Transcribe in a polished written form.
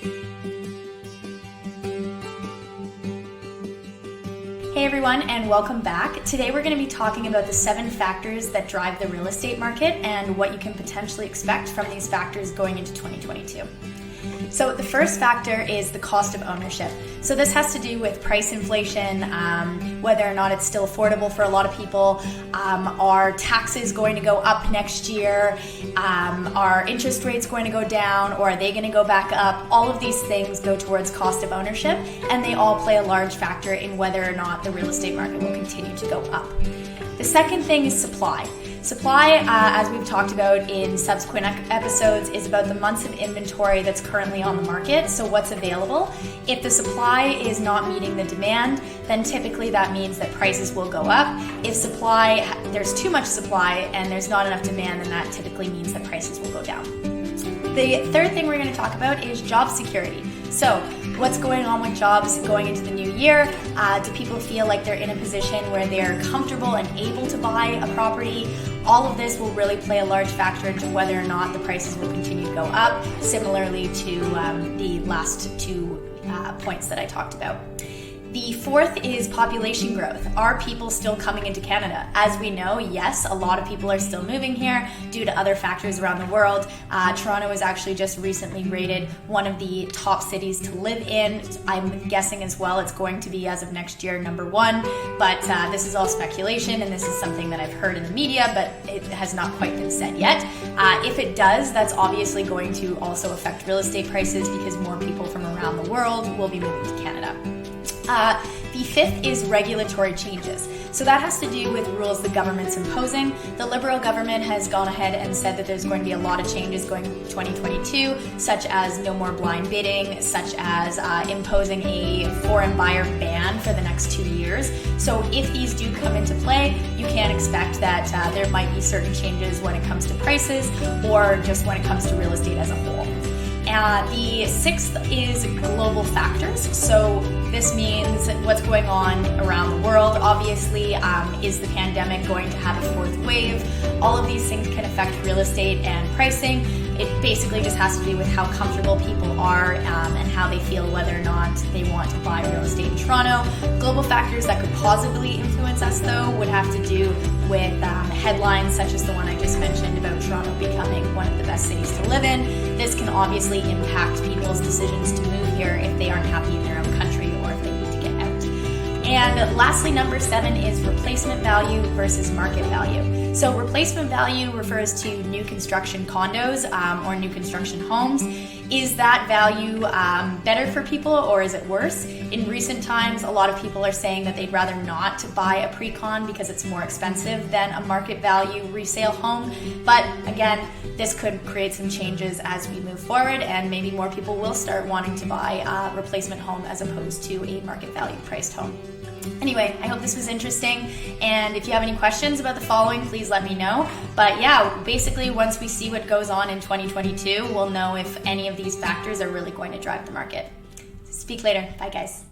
Hey everyone, and welcome back. Today we're going to be talking about the 7 factors that drive the real estate market and what you can potentially expect from these factors going into 2022. So the first factor is the cost of ownership. So this has to do with price inflation, whether or not it's still affordable for a lot of people. Are taxes going to go up next year? Are interest rates going to go down, or are they going to go back up? All of these things go towards cost of ownership, and they all play a large factor in whether or not the real estate market will continue to go up. The second thing is supply. Supply, as we've talked about in subsequent episodes, is about the months of inventory that's currently on the market, so what's available. If the supply is not meeting the demand, then typically that means that prices will go up. If there's too much supply and there's not enough demand, then that typically means that prices will go down. The third thing we're going to talk about is job security. So what's going on with jobs going into the new year? Do people feel like they're in a position where they're comfortable and able to buy a property? All of this will really play a large factor into whether or not the prices will continue to go up, similarly to the last 2 points that I talked about. The fourth is population growth. Are people still coming into Canada? As we know, yes, a lot of people are still moving here due to other factors around the world. Toronto was actually just recently rated one of the top cities to live in. I'm guessing as well it's going to be, as of next year, number 1. But this is all speculation, and this is something that I've heard in the media, but it has not quite been said yet. If it does, that's obviously going to also affect real estate prices because more people from around the world will be moving to Canada. The fifth is regulatory changes. So that has to do with rules the government's imposing. The Liberal government has gone ahead and said that there's going to be a lot of changes going into 2022, such as no more blind bidding, such as imposing a foreign buyer ban for the next 2 years. So if these do come into play, you can expect that there might be certain changes when it comes to prices or just when it comes to real estate as a whole. The sixth is global factors. So this means what's going on around the world. Obviously, is the pandemic going to have a 4th wave? All of these things can affect real estate and pricing. It basically just has to do with how comfortable people are and how they feel whether or not they want to buy real estate in Toronto. Global factors that could positively influence us, though, would have to do with headlines such as the one I just mentioned about Toronto becoming one of the best cities to live in. This can obviously impact people's decisions to move here if they aren't happy in their own country or if they need to get out. And lastly, number 7 is replacement value versus market value. So replacement value refers to new construction condos or new construction homes. Is that value better for people or is it worse? In recent times, a lot of people are saying that they'd rather not buy a pre-con because it's more expensive than a market value resale home. But again, this could create some changes as we move forward, and maybe more people will start wanting to buy a replacement home as opposed to a market value priced home. Anyway, I hope this was interesting, and if you have any questions about the following, please let me know. But yeah, basically once we see what goes on in 2022, we'll know if any of these factors are really going to drive the market. Speak later. Bye guys.